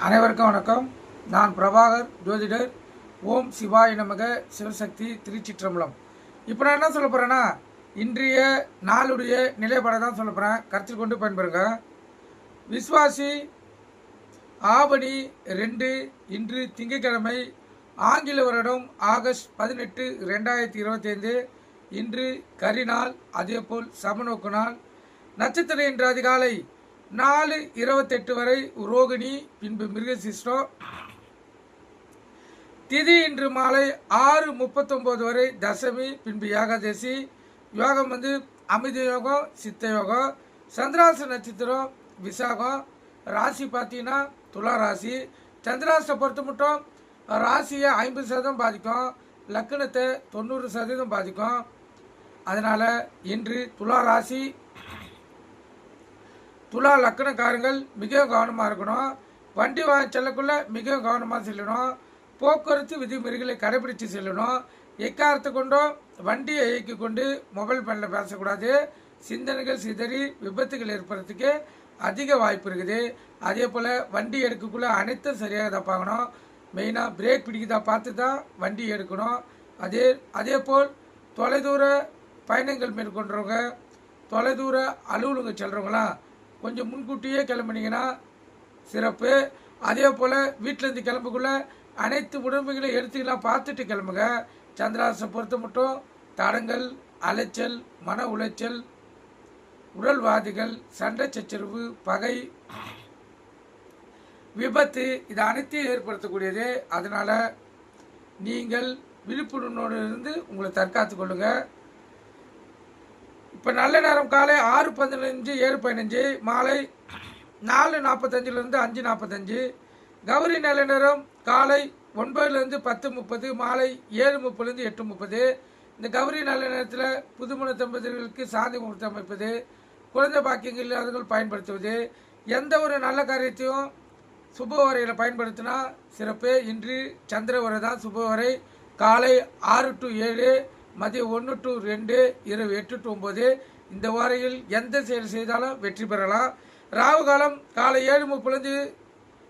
அனைவருக்கும் வணக்கம். நான் பிரபாகர் ஜோதிடர். ஓம் சிவாய நமக. சிவசக்தி திருச்சிற்றம்பலம். இப்போ நான் என்ன சொல்ல போகிறேன்னா, இன்றைய நாளுடைய நிலைப்பாடை தான் சொல்ல போகிறேன். கருத்தில் கொண்டு பயன்பெறுங்க. விஸ்வாசி ஆவணி 2 இன்று திங்கட்கிழமை, ஆங்கில வருடம் ஆகஸ்ட் 18, 2025. இன்று கரிநாள், அதேபோல் சமநோக்கு நாள். நட்சத்திரம் இன்று அதிகாலை 4:28 வரை ரோகிணி, பின்பு மிருகசிஷ்டம். திதி இன்று மாலை 6:39 வரை தசமி, பின்பு ஏகாதசி. யோகம் அமிர்த யோகம், சித்த யோகம். சந்திராச நட்சத்திரம் விசாகம். ராசி பார்த்தீங்கன்னா துலா ராசி. சந்திராசை பொறுத்த மட்டும் ராசியை 50% பாதிக்கும், லக்கணத்தை 90% பாதிக்கும். அதனால் இன்று துலா ராசி துலா லக்கணக்காரங்கள் மிக கவனமாக இருக்கணும். வண்டி செல்லக்குள்ள மிக கவனமாக செல்லணும். போக்குவரத்து விதிமுறைகளை கடைபிடித்து செல்லணும். எக்காரத்தை கொண்டும் வண்டியை இயக்கி கொண்டு மொபைல் ஃபோனில் பேசக்கூடாது. சிந்தனைகள் சிதறி விபத்துகள் ஏற்படுறதுக்கு அதிக வாய்ப்பு இருக்குது. அதே போல் வண்டி எடுக்கக்குள்ள அனைத்தும் சரியாக தான் பார்க்கணும். மெயினாக பிரேக் பிடிக்குதா பார்த்து தான் வண்டி எடுக்கணும். அதே போல் தொலைதூர பயணங்கள் மேற்கொண்டவங்க, தொலைதூர அலுவலகம் செல்கிறவங்களாம் கொஞ்சம் முன்கூட்டியே கிளம்புனீங்கன்னா சிறப்பு. அதே போல் வீட்டிலேருந்து கிளம்புக்குள்ள அனைத்து உடம்புகளையும் எடுத்துக்கலாம் பார்த்துட்டு கிளம்புங்க. சந்திராசை பொறுத்த மட்டும் தடங்கள், அலைச்சல், மன உளைச்சல், உடல்வாதிகள், சண்டை சச்சரவு, பகை, விபத்து இது அனைத்தையும் ஏற்படுத்தக்கூடியது. அதனால் நீங்கள் விழிப்புணர்வோடு இருந்து உங்களை தற்காத்து கொள்ளுங்கள். இப்போ நல்ல நேரம் காலை 6:15, 7:15, மாலை 4:45 5:45. கௌரி நல்ல நேரம் காலை 9 10:30, மாலை 7:30 8:30. இந்த கௌரி நல்ல நேரத்தில் புதுமண தம்பதிகளுக்கு சாந்தி முகூர்த்தம் அமைப்பது, குழந்தை பாக்கியங்கள் இல்லாதவர்கள் பயன்படுத்துவது, எந்த ஒரு நல்ல காரியத்தையும் சுபவரையில் பயன்படுத்தினா சிறப்பு. இன்று சந்திர வரை தான் சுபவரை. காலை 6 to 7, மதியம் 1 to 2, இரவு 8 to 9. இந்த வாரையில் எந்த செயல் செய்தாலும் வெற்றி பெறலாம். ராகு காலம் காலை 7:30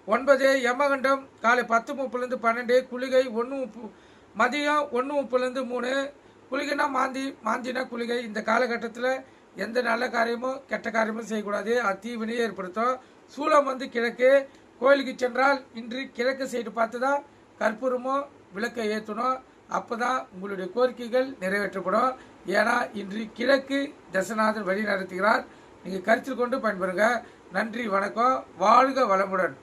9, யமகண்டம் காலை 10:30 12, குளிகை 1 மதியம் 1:30 3. குளிகைனா மாந்தினா குளிகை. இந்த காலகட்டத்தில் எந்த நல்ல காரியமும் கெட்ட காரியமும் செய்யக்கூடாது. அது தீவினையை ஏற்படுத்தும். சூலம் கிழக்கு. கோயிலுக்கு சென்றால் இன்று கிழக்கு சைடு பார்த்து தான் கற்பூரமோ விளக்கை ஏற்றணும். அப்போ தான் உங்களுடைய கோரிக்கைகள் நிறைவேற்றப்படும். ஏன்னா இன்று கிழக்கு தசநாதன் வழி நடத்துகிறார். நீங்கள் கருத்தில் கொண்டு பயன்பெறுங்க. நன்றி, வணக்கம். வாழ்க வளமுடன்.